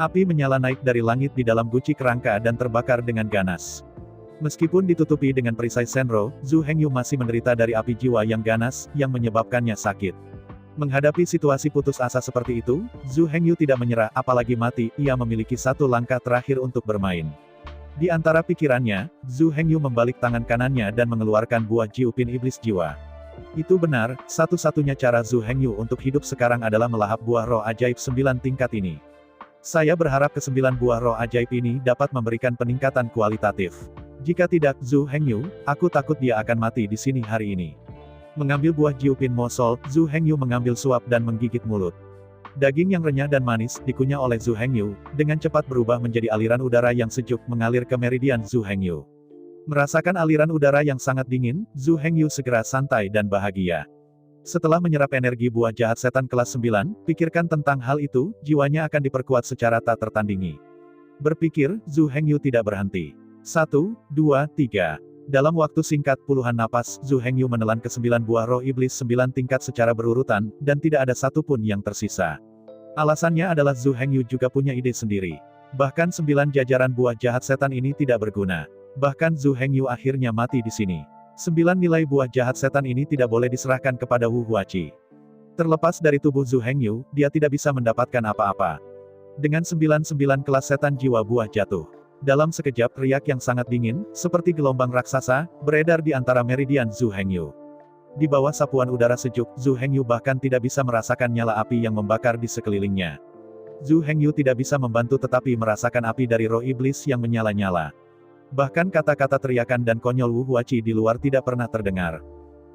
Api menyala naik dari langit di dalam guci kerangka dan terbakar dengan ganas. Meskipun ditutupi dengan perisai Senro, Zhu Hengyu masih menderita dari api jiwa yang ganas, yang menyebabkannya sakit. Menghadapi situasi putus asa seperti itu, Zhu Hengyu tidak menyerah, apalagi mati, ia memiliki 1 langkah terakhir untuk bermain. Di antara pikirannya, Zhu Hengyu membalik tangan kanannya dan mengeluarkan buah jiupin iblis jiwa. Itu benar, satu-satunya cara Zhu Hengyu untuk hidup sekarang adalah melahap buah roh ajaib 9 tingkat ini. Saya berharap ke-9 buah roh ajaib ini dapat memberikan peningkatan kualitatif. Jika tidak, Zhu Hengyu, aku takut dia akan mati di sini hari ini. Mengambil buah jiupin Mosol, Zhu Hengyu mengambil suap dan menggigit mulut. Daging yang renyah dan manis, dikunyah oleh Zhu Hengyu, dengan cepat berubah menjadi aliran udara yang sejuk mengalir ke meridian Zhu Hengyu. Merasakan aliran udara yang sangat dingin, Zhu Hengyu segera santai dan bahagia. Setelah menyerap energi buah jahat setan kelas 9, pikirkan tentang hal itu, jiwanya akan diperkuat secara tak tertandingi. Berpikir, Zhu Hengyu tidak berhenti. 1, 2, 3. Dalam waktu singkat puluhan napas, Zhu Hengyu menelan ke-9 buah roh iblis 9 tingkat secara berurutan, dan tidak ada satupun yang tersisa. Alasannya adalah Zhu Hengyu juga punya ide sendiri. Bahkan 9 jajaran buah jahat setan ini tidak berguna. Bahkan Zhu Hengyu akhirnya mati di sini. 9 nilai buah jahat setan ini tidak boleh diserahkan kepada Wu Huachi. Terlepas dari tubuh Zhu Hengyu, dia tidak bisa mendapatkan apa-apa. Dengan 9 kelas setan jiwa buah jatuh. Dalam sekejap riak yang sangat dingin, seperti gelombang raksasa, beredar di antara meridian Zhu Hengyu. Di bawah sapuan udara sejuk, Zhu Hengyu bahkan tidak bisa merasakan nyala api yang membakar di sekelilingnya. Zhu Hengyu tidak bisa membantu tetapi merasakan api dari roh iblis yang menyala-nyala. Bahkan kata-kata teriakan dan konyol Wu Huachi di luar tidak pernah terdengar.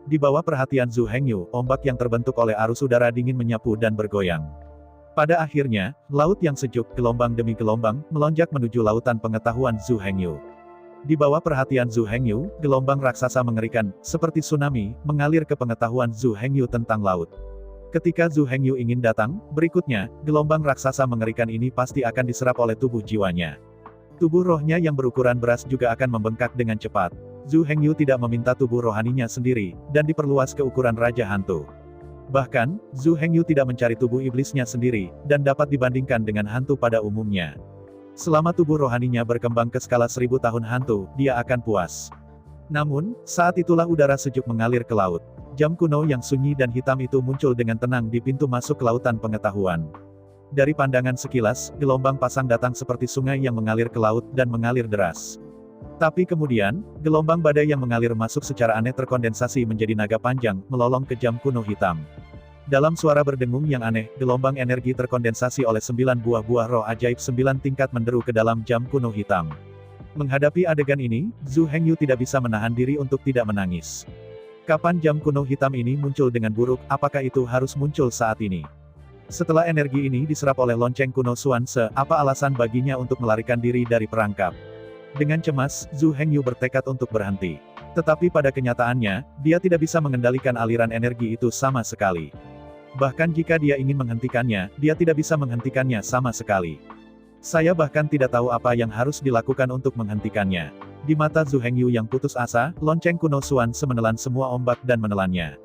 Di bawah perhatian Zhu Hengyu, ombak yang terbentuk oleh arus udara dingin menyapu dan bergoyang. Pada akhirnya, laut yang sejuk, gelombang demi gelombang, melonjak menuju lautan pengetahuan Zhu Hengyu. Di bawah perhatian Zhu Hengyu, gelombang raksasa mengerikan, seperti tsunami, mengalir ke pengetahuan Zhu Hengyu tentang laut. Ketika Zhu Hengyu ingin datang, berikutnya, gelombang raksasa mengerikan ini pasti akan diserap oleh tubuh jiwanya. Tubuh rohnya yang berukuran beras juga akan membengkak dengan cepat. Zhu Hengyu tidak meminta tubuh rohaninya sendiri, dan diperluas ke ukuran Raja Hantu. Bahkan, Zhu Hengyu tidak mencari tubuh iblisnya sendiri, dan dapat dibandingkan dengan hantu pada umumnya. Selama tubuh rohaninya berkembang ke skala 1000 tahun hantu, dia akan puas. Namun, saat itulah udara sejuk mengalir ke laut. Jam kuno yang sunyi dan hitam itu muncul dengan tenang di pintu masuk lautan pengetahuan. Dari pandangan sekilas, gelombang pasang datang seperti sungai yang mengalir ke laut dan mengalir deras. Tapi kemudian, gelombang badai yang mengalir masuk secara aneh terkondensasi menjadi naga panjang, melolong ke jam kuno hitam. Dalam suara berdengung yang aneh, gelombang energi terkondensasi oleh 9 buah roh ajaib 9 tingkat menderu ke dalam jam kuno hitam. Menghadapi adegan ini, Zhu Hengyu tidak bisa menahan diri untuk tidak menangis. Kapan jam kuno hitam ini muncul dengan buruk, apakah itu harus muncul saat ini? Setelah energi ini diserap oleh lonceng kuno Xuanze, apa alasan baginya untuk melarikan diri dari perangkap? Dengan cemas, Zhu Hengyu bertekad untuk berhenti. Tetapi pada kenyataannya, dia tidak bisa mengendalikan aliran energi itu sama sekali. Bahkan jika dia ingin menghentikannya, dia tidak bisa menghentikannya sama sekali. Saya bahkan tidak tahu apa yang harus dilakukan untuk menghentikannya. Di mata Zhu Hengyu yang putus asa, lonceng kuno Xuanze menelan semua ombak dan menelannya.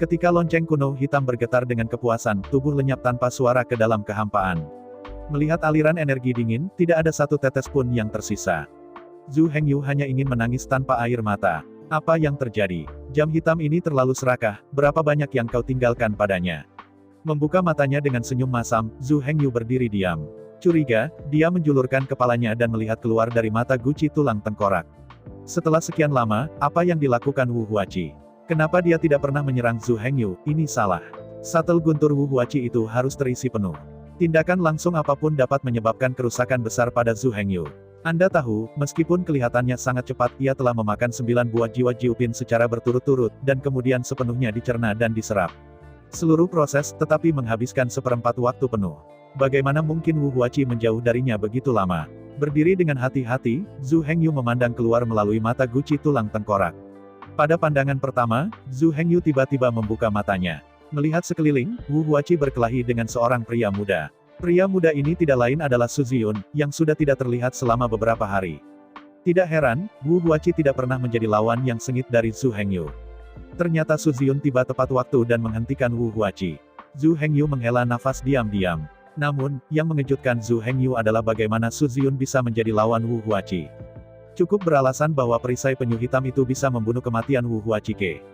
Ketika lonceng kuno hitam bergetar dengan kepuasan, tubuh lenyap tanpa suara ke dalam kehampaan. Melihat aliran energi dingin, tidak ada satu tetes pun yang tersisa. Zhu Hengyu hanya ingin menangis tanpa air mata. Apa yang terjadi? Jam hitam ini terlalu serakah, berapa banyak yang kau tinggalkan padanya? Membuka matanya dengan senyum masam, Zhu Hengyu berdiri diam. Curiga, dia menjulurkan kepalanya dan melihat keluar dari mata guci tulang tengkorak. Setelah sekian lama, apa yang dilakukan Wu Huachi? Kenapa dia tidak pernah menyerang Zhu Hengyu? Ini salah. Satel guntur Wu Huachi itu harus terisi penuh. Tindakan langsung apapun dapat menyebabkan kerusakan besar pada Zhu Hengyu. Anda tahu, meskipun kelihatannya sangat cepat, ia telah memakan 9 buah jiwa jiupin secara berturut-turut, dan kemudian sepenuhnya dicerna dan diserap. Seluruh proses, tetapi menghabiskan seperempat waktu penuh. Bagaimana mungkin Wu Huachi menjauh darinya begitu lama? Berdiri dengan hati-hati, Zhu Hengyu memandang keluar melalui mata guci tulang tengkorak. Pada pandangan pertama, Zhu Hengyu tiba-tiba membuka matanya. Melihat sekeliling, Wu Huachi berkelahi dengan seorang pria muda. Pria muda ini tidak lain adalah Su Ziyun, yang sudah tidak terlihat selama beberapa hari. Tidak heran, Wu Huachi tidak pernah menjadi lawan yang sengit dari Zhu Hengyu. Ternyata Su Ziyun tiba tepat waktu dan menghentikan Wu Huachi. Zhu Hengyu menghela nafas diam-diam. Namun, yang mengejutkan Zhu Hengyu adalah bagaimana Su Ziyun bisa menjadi lawan Wu Huachi. Cukup beralasan bahwa perisai penyu hitam itu bisa membunuh kematian Wu Huachi ke.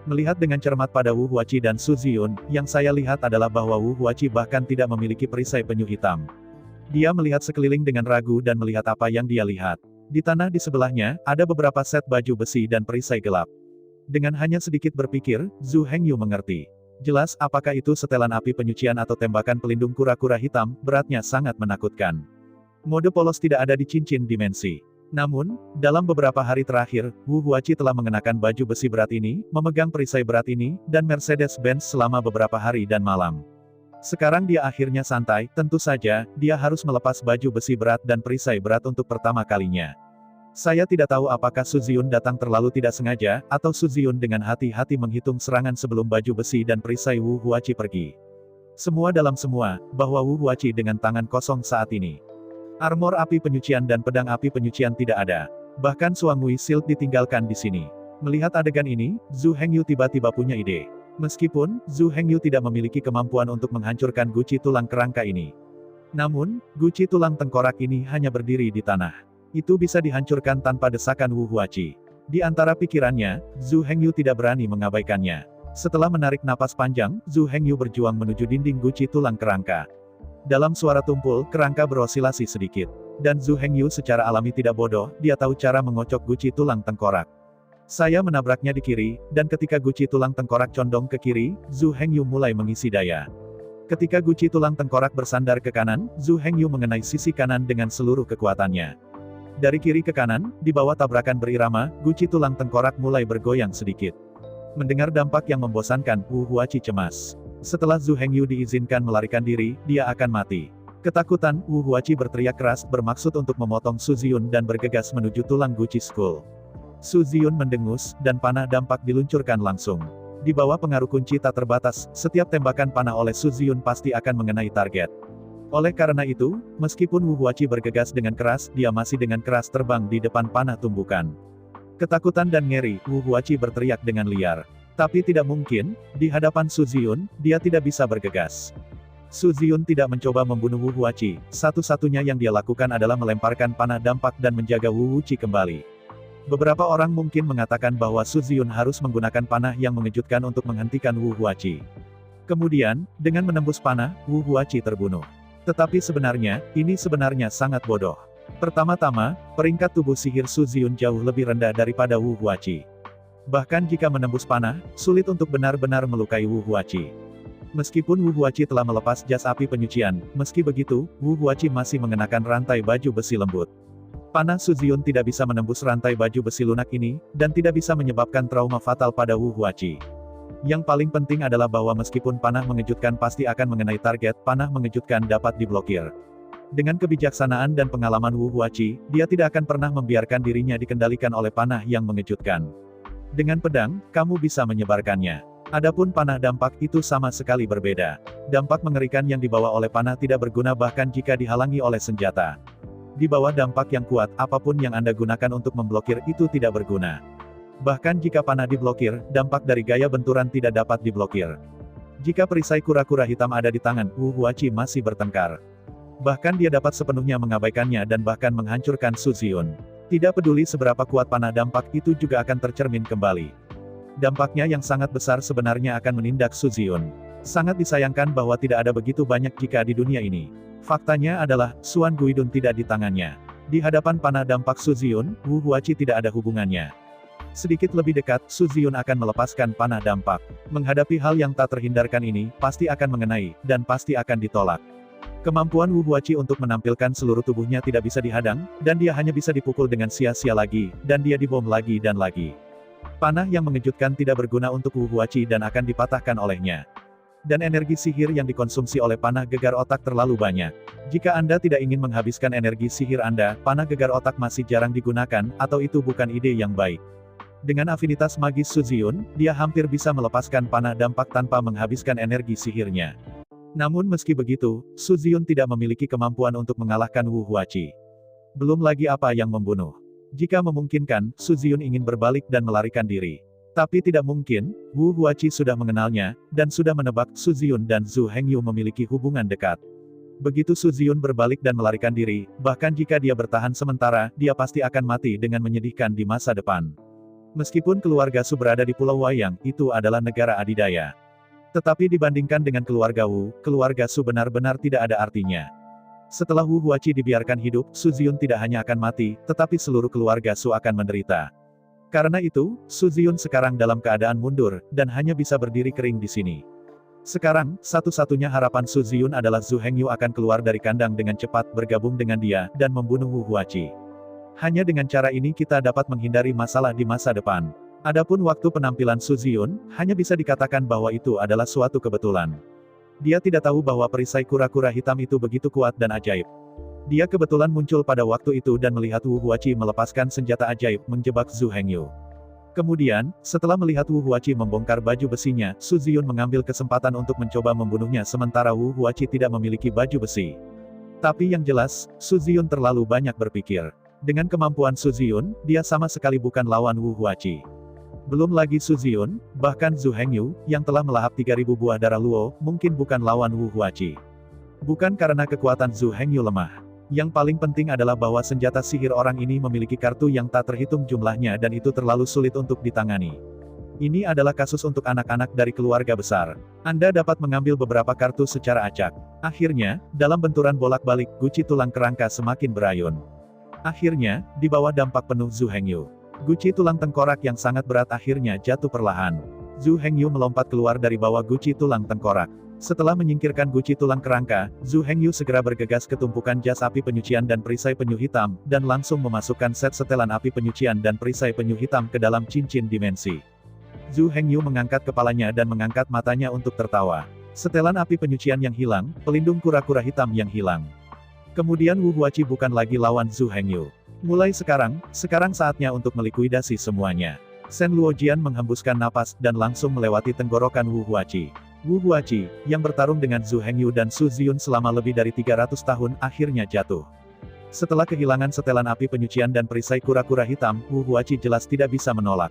Melihat dengan cermat pada Wu Huachi dan Su Ziyun, yang saya lihat adalah bahwa Wu Huachi bahkan tidak memiliki perisai penyu hitam. Dia melihat sekeliling dengan ragu dan melihat apa yang dia lihat. Di tanah di sebelahnya, ada beberapa set baju besi dan perisai gelap. Dengan hanya sedikit berpikir, Zhu Hengyu mengerti. Jelas, apakah itu setelan api penyucian atau tembakan pelindung kura-kura hitam, beratnya sangat menakutkan. Mode polos tidak ada di cincin dimensi. Namun, dalam beberapa hari terakhir, Wu Huachi telah mengenakan baju besi berat ini, memegang perisai berat ini, dan Mercedes-Benz selama beberapa hari dan malam. Sekarang dia akhirnya santai, tentu saja, dia harus melepas baju besi berat dan perisai berat untuk pertama kalinya. Saya tidak tahu apakah Su Ziyun datang terlalu tidak sengaja, atau Su Ziyun dengan hati-hati menghitung serangan sebelum baju besi dan perisai Wu Huachi pergi. Semua dalam semua, bahwa Wu Huachi dengan tangan kosong saat ini. Armor api penyucian dan pedang api penyucian tidak ada. Bahkan Suangui Shield ditinggalkan di sini. Melihat adegan ini, Zhu Hengyu tiba-tiba punya ide. Meskipun, Zhu Hengyu tidak memiliki kemampuan untuk menghancurkan guci tulang kerangka ini. Namun, guci tulang tengkorak ini hanya berdiri di tanah. Itu bisa dihancurkan tanpa desakan Wu Huachi. Di antara pikirannya, Zhu Hengyu tidak berani mengabaikannya. Setelah menarik napas panjang, Zhu Hengyu berjuang menuju dinding guci tulang kerangka. Dalam suara tumpul, kerangka berosilasi sedikit. Dan Zhu Hengyu secara alami tidak bodoh, dia tahu cara mengocok guci tulang tengkorak. Saya menabraknya di kiri, dan ketika guci tulang tengkorak condong ke kiri, Zhu Hengyu mulai mengisi daya. Ketika guci tulang tengkorak bersandar ke kanan, Zhu Hengyu mengenai sisi kanan dengan seluruh kekuatannya. Dari kiri ke kanan, di bawah tabrakan berirama, guci tulang tengkorak mulai bergoyang sedikit. Mendengar dampak yang membosankan, Wu Huachi cemas. Setelah Zhu Hengyu diizinkan melarikan diri, dia akan mati. Ketakutan, Wu Huachi berteriak keras, bermaksud untuk memotong Su Ziyun dan bergegas menuju tulang guci skull. Su Ziyun mendengus, dan panah dampak diluncurkan langsung. Di bawah pengaruh kunci tak terbatas, setiap tembakan panah oleh Su Ziyun pasti akan mengenai target. Oleh karena itu, meskipun Wu Huachi bergegas dengan keras, dia masih dengan keras terbang di depan panah tumbukan. Ketakutan dan ngeri, Wu Huachi berteriak dengan liar. Tapi tidak mungkin, di hadapan Su Ziyun, dia tidak bisa bergegas. Su Ziyun tidak mencoba membunuh Wu Huachi, satu-satunya yang dia lakukan adalah melemparkan panah dampak dan menjaga Wu Huachi kembali. Beberapa orang mungkin mengatakan bahwa Su Ziyun harus menggunakan panah yang mengejutkan untuk menghentikan Wu Huachi. Kemudian, dengan menembus panah, Wu Huachi terbunuh. Tetapi sebenarnya, ini sebenarnya sangat bodoh. Pertama-tama, peringkat tubuh sihir Su Ziyun jauh lebih rendah daripada Wu Huachi. Bahkan jika menembus panah, sulit untuk benar-benar melukai Wu Huachi. Meskipun Wu Huachi telah melepas jas api penyucian, meski begitu, Wu Huachi masih mengenakan rantai baju besi lembut. Panah Su Ziyun tidak bisa menembus rantai baju besi lunak ini, dan tidak bisa menyebabkan trauma fatal pada Wu Huachi. Yang paling penting adalah bahwa meskipun panah mengejutkan pasti akan mengenai target, panah mengejutkan dapat diblokir. Dengan kebijaksanaan dan pengalaman Wu Huachi, dia tidak akan pernah membiarkan dirinya dikendalikan oleh panah yang mengejutkan. Dengan pedang, kamu bisa menyebarkannya. Adapun panah dampak itu sama sekali berbeda. Dampak mengerikan yang dibawa oleh panah tidak berguna bahkan jika dihalangi oleh senjata. Di bawah dampak yang kuat, apapun yang Anda gunakan untuk memblokir itu tidak berguna. Bahkan jika panah diblokir, dampak dari gaya benturan tidak dapat diblokir. Jika perisai kura-kura hitam ada di tangan, Wu Huachi masih bertengkar. Bahkan dia dapat sepenuhnya mengabaikannya dan bahkan menghancurkan Su Ziyun. Tidak peduli seberapa kuat panah dampak itu juga akan tercermin kembali. Dampaknya yang sangat besar sebenarnya akan menindak Su Ziyun. Sangat disayangkan bahwa tidak ada begitu banyak jika di dunia ini. Faktanya adalah, Xuan Guidun tidak di tangannya. Di hadapan panah dampak Su Ziyun, Wu Huachi tidak ada hubungannya. Sedikit lebih dekat, Su Ziyun akan melepaskan panah dampak. Menghadapi hal yang tak terhindarkan ini, pasti akan mengenai, dan pasti akan ditolak. Kemampuan Wu Huachi untuk menampilkan seluruh tubuhnya tidak bisa dihadang, dan dia hanya bisa dipukul dengan sia-sia lagi, dan dia dibom lagi dan lagi. Panah yang mengejutkan tidak berguna untuk Wu Huachi dan akan dipatahkan olehnya. Dan energi sihir yang dikonsumsi oleh panah gegar otak terlalu banyak. Jika Anda tidak ingin menghabiskan energi sihir Anda, panah gegar otak masih jarang digunakan, atau itu bukan ide yang baik. Dengan afinitas magis Su Ziyun, dia hampir bisa melepaskan panah dampak tanpa menghabiskan energi sihirnya. Namun meski begitu, Su Ziyun tidak memiliki kemampuan untuk mengalahkan Wu Huachi. Belum lagi apa yang membunuh. Jika memungkinkan, Su Ziyun ingin berbalik dan melarikan diri. Tapi tidak mungkin, Wu Huachi sudah mengenalnya, dan sudah menebak Su Ziyun dan Zhu Hengyu memiliki hubungan dekat. Begitu Su Ziyun berbalik dan melarikan diri, bahkan jika dia bertahan sementara, dia pasti akan mati dengan menyedihkan di masa depan. Meskipun keluarga Su berada di Pulau Wayang, itu adalah negara adidaya. Tetapi dibandingkan dengan keluarga Wu, keluarga Su benar-benar tidak ada artinya. Setelah Wu Huachi dibiarkan hidup, Su Ziyun tidak hanya akan mati, tetapi seluruh keluarga Su akan menderita. Karena itu, Su Ziyun sekarang dalam keadaan mundur, dan hanya bisa berdiri kering di sini. Sekarang, satu-satunya harapan Su Ziyun adalah Zhu Hengyu akan keluar dari kandang dengan cepat bergabung dengan dia, dan membunuh Wu Huachi. Hanya dengan cara ini kita dapat menghindari masalah di masa depan. Adapun waktu penampilan Su Ziyun, hanya bisa dikatakan bahwa itu adalah suatu kebetulan. Dia tidak tahu bahwa perisai kura-kura hitam itu begitu kuat dan ajaib. Dia kebetulan muncul pada waktu itu dan melihat Wu Huachi melepaskan senjata ajaib menjebak Zhu Hengyu. Kemudian, setelah melihat Wu Huachi membongkar baju besinya, Su Ziyun mengambil kesempatan untuk mencoba membunuhnya sementara Wu Huachi tidak memiliki baju besi. Tapi yang jelas, Su Ziyun terlalu banyak berpikir. Dengan kemampuan Su Ziyun, dia sama sekali bukan lawan Wu Huachi. Belum lagi Su Ziyun, bahkan Zhu Hengyu, yang telah melahap 3000 buah darah Luo, mungkin bukan lawan Wu Huachi. Bukan karena kekuatan Zhu Hengyu lemah. Yang paling penting adalah bahwa senjata sihir orang ini memiliki kartu yang tak terhitung jumlahnya dan itu terlalu sulit untuk ditangani. Ini adalah kasus untuk anak-anak dari keluarga besar. Anda dapat mengambil beberapa kartu secara acak. Akhirnya, dalam benturan bolak-balik, guci tulang kerangka semakin berayun. Akhirnya, di bawah dampak penuh Zhu Hengyu, guci tulang tengkorak yang sangat berat akhirnya jatuh perlahan. Zhu Hengyu melompat keluar dari bawah guci tulang tengkorak. Setelah menyingkirkan guci tulang kerangka, Zhu Hengyu segera bergegas ke tumpukan jas api penyucian dan perisai penyu hitam, dan langsung memasukkan set setelan api penyucian dan perisai penyu hitam ke dalam cincin dimensi. Zhu Hengyu mengangkat kepalanya dan mengangkat matanya untuk tertawa. Setelan api penyucian yang hilang, pelindung kura-kura hitam yang hilang. Kemudian Wu Huachi bukan lagi lawan Zhu Hengyu. Mulai sekarang saatnya untuk melikuidasi semuanya. Shen Luojian menghembuskan napas dan langsung melewati tenggorokan Wu Huachi. Wu Huachi, yang bertarung dengan Zhu Hengyu dan Su Ziyun selama lebih dari 300 tahun, akhirnya jatuh. Setelah kehilangan setelan api penyucian dan perisai kura-kura hitam, Wu Huachi jelas tidak bisa menolak.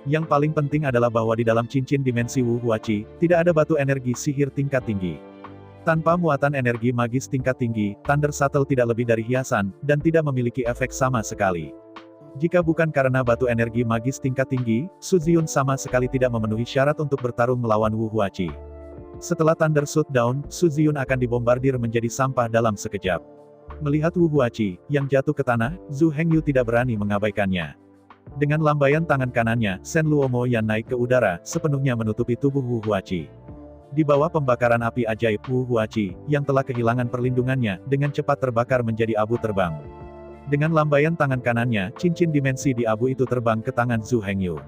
Yang paling penting adalah bahwa di dalam cincin dimensi Wu Huachi, tidak ada batu energi sihir tingkat tinggi. Tanpa muatan energi magis tingkat tinggi, Thunder Shuttle tidak lebih dari hiasan, dan tidak memiliki efek sama sekali. Jika bukan karena batu energi magis tingkat tinggi, Su Ziyun sama sekali tidak memenuhi syarat untuk bertarung melawan Wu Huachi. Setelah Thunder Shutdown, Su Ziyun akan dibombardir menjadi sampah dalam sekejap. Melihat Wu Huachi, yang jatuh ke tanah, Zhu Hengyu tidak berani mengabaikannya. Dengan lambaian tangan kanannya, Shen Luomoyan naik ke udara, sepenuhnya menutupi tubuh Wu Huachi. Di bawah pembakaran api ajaib, Wu Huachi, yang telah kehilangan perlindungannya, dengan cepat terbakar menjadi abu terbang. Dengan lambaian tangan kanannya, cincin dimensi di abu itu terbang ke tangan Zhu Hengyu.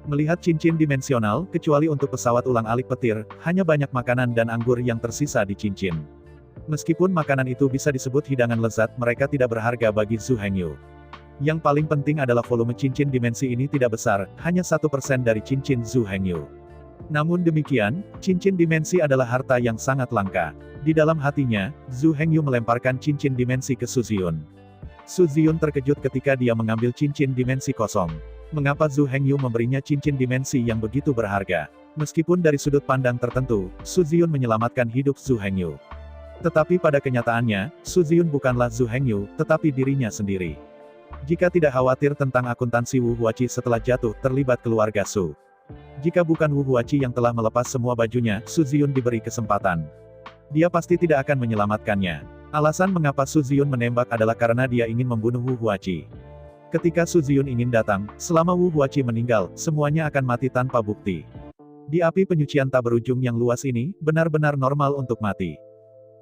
Melihat cincin dimensional, kecuali untuk pesawat ulang-alik petir, hanya banyak makanan dan anggur yang tersisa di cincin. Meskipun makanan itu bisa disebut hidangan lezat, mereka tidak berharga bagi Zhu Hengyu. Yang paling penting adalah volume cincin dimensi ini tidak besar, hanya 1% dari cincin Zhu Hengyu. Namun demikian, cincin dimensi adalah harta yang sangat langka. Di dalam hatinya, Zhu Hengyu melemparkan cincin dimensi ke Su Ziyun. Su Ziyun terkejut ketika dia mengambil cincin dimensi kosong. Mengapa Zhu Hengyu memberinya cincin dimensi yang begitu berharga? Meskipun dari sudut pandang tertentu, Su Ziyun menyelamatkan hidup Zhu Hengyu. Tetapi pada kenyataannya, Su Ziyun bukanlah Zhu Hengyu, tetapi dirinya sendiri. Jika tidak khawatir tentang akuntansi Wu Huachi setelah jatuh, terlibat keluarga Su. Jika bukan Wu Huachi yang telah melepas semua bajunya, Su Ziyun diberi kesempatan. Dia pasti tidak akan menyelamatkannya. Alasan mengapa Su Ziyun menembak adalah karena dia ingin membunuh Wu Huachi. Ketika Su Ziyun ingin datang, selama Wu Huachi meninggal, semuanya akan mati tanpa bukti. Di api penyucian tak berujung yang luas ini, benar-benar normal untuk mati.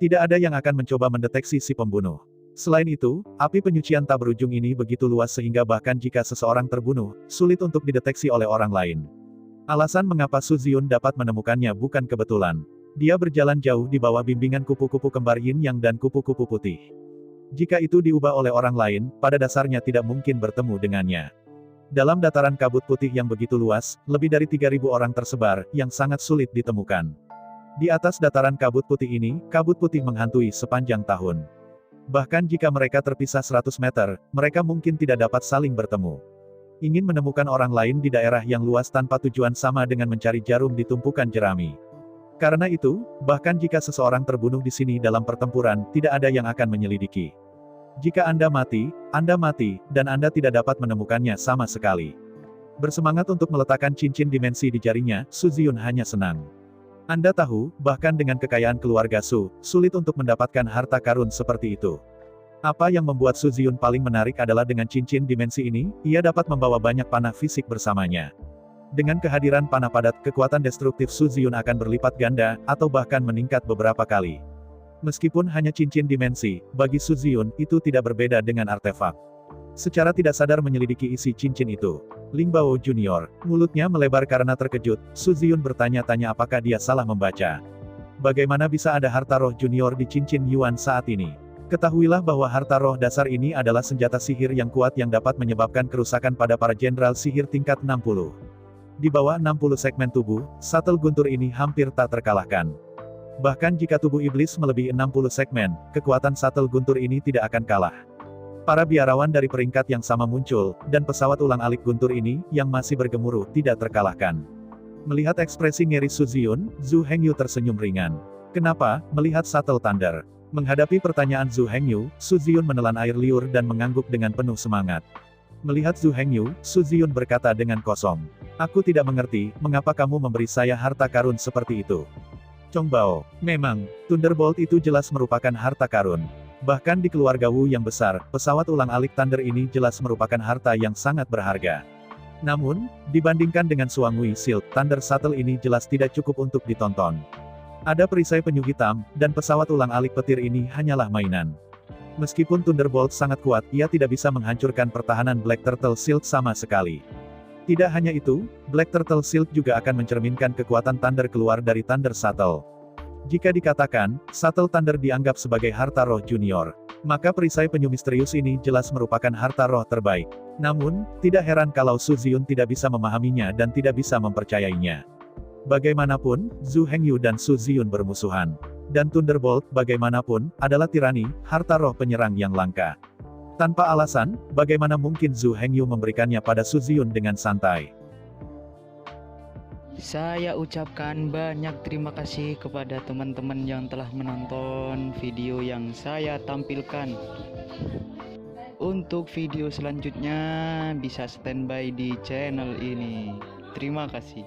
Tidak ada yang akan mencoba mendeteksi si pembunuh. Selain itu, api penyucian tak berujung ini begitu luas sehingga bahkan jika seseorang terbunuh, sulit untuk dideteksi oleh orang lain. Alasan mengapa Su Ziyun dapat menemukannya bukan kebetulan. Dia berjalan jauh di bawah bimbingan kupu-kupu kembar Yin Yang dan kupu-kupu putih. Jika itu diubah oleh orang lain, pada dasarnya tidak mungkin bertemu dengannya. Dalam dataran kabut putih yang begitu luas, lebih dari 3.000 orang tersebar, yang sangat sulit ditemukan. Di atas dataran kabut putih ini, kabut putih menghantui sepanjang tahun. Bahkan jika mereka terpisah 100 meter, mereka mungkin tidak dapat saling bertemu. Ingin menemukan orang lain di daerah yang luas tanpa tujuan sama dengan mencari jarum di tumpukan jerami. Karena itu, bahkan jika seseorang terbunuh di sini dalam pertempuran, tidak ada yang akan menyelidiki. Jika Anda mati, dan Anda tidak dapat menemukannya sama sekali. Bersemangat untuk meletakkan cincin dimensi di jarinya, Su Ziyun hanya senang. Anda tahu, bahkan dengan kekayaan keluarga Su, sulit untuk mendapatkan harta karun seperti itu. Apa yang membuat Su Ziyun paling menarik adalah dengan cincin dimensi ini, ia dapat membawa banyak panah fisik bersamanya. Dengan kehadiran panah padat, kekuatan destruktif Su Ziyun akan berlipat ganda, atau bahkan meningkat beberapa kali. Meskipun hanya cincin dimensi, bagi Su Ziyun, itu tidak berbeda dengan artefak. Secara tidak sadar menyelidiki isi cincin itu. Ling Bao Junior, mulutnya melebar karena terkejut, Su Ziyun bertanya-tanya apakah dia salah membaca. Bagaimana bisa ada harta roh junior di cincin Yuan saat ini? Ketahuilah bahwa harta roh dasar ini adalah senjata sihir yang kuat yang dapat menyebabkan kerusakan pada para jenderal sihir tingkat 60. Di bawah 60 segmen tubuh, shuttle guntur ini hampir tak terkalahkan. Bahkan jika tubuh iblis melebihi 60 segmen, kekuatan shuttle guntur ini tidak akan kalah. Para biarawan dari peringkat yang sama muncul, dan pesawat ulang-alik guntur ini, yang masih bergemuruh, tidak terkalahkan. Melihat ekspresi ngeri Su Ziyun, Zhu Hengyu tersenyum ringan. Kenapa? Melihat shuttle Thunder. Menghadapi pertanyaan Zhu Hengyu, Su Ziyun menelan air liur dan mengangguk dengan penuh semangat. Melihat Zhu Hengyu, Su Ziyun berkata dengan kosong. Aku tidak mengerti, mengapa kamu memberi saya harta karun seperti itu. Chong Bao, memang, Thunderbolt itu jelas merupakan harta karun. Bahkan di keluarga Wu yang besar, pesawat ulang-alik Thunder ini jelas merupakan harta yang sangat berharga. Namun, dibandingkan dengan Suangui Shield, Thunder Shuttle ini jelas tidak cukup untuk ditonton. Ada perisai penyu hitam, dan pesawat ulang-alik petir ini hanyalah mainan. Meskipun Thunderbolt sangat kuat, ia tidak bisa menghancurkan pertahanan Black Turtle Shield sama sekali. Tidak hanya itu, Black Turtle Shield juga akan mencerminkan kekuatan Thunder keluar dari Thunder Shuttle. Jika dikatakan, Shuttle Thunder dianggap sebagai harta roh junior, maka perisai penyu misterius ini jelas merupakan harta roh terbaik. Namun, tidak heran kalau Su Ziyun tidak bisa memahaminya dan tidak bisa mempercayainya. Bagaimanapun, Zhu Hengyu dan Su Ziyun bermusuhan. Dan Thunderbolt, bagaimanapun, adalah tirani, harta roh penyerang yang langka. Tanpa alasan, bagaimana mungkin Zhu Hengyu memberikannya pada Su Ziyun dengan santai? Saya ucapkan banyak terima kasih kepada teman-teman yang telah menonton video yang saya tampilkan. Untuk video selanjutnya, bisa standby di channel ini. Terima kasih.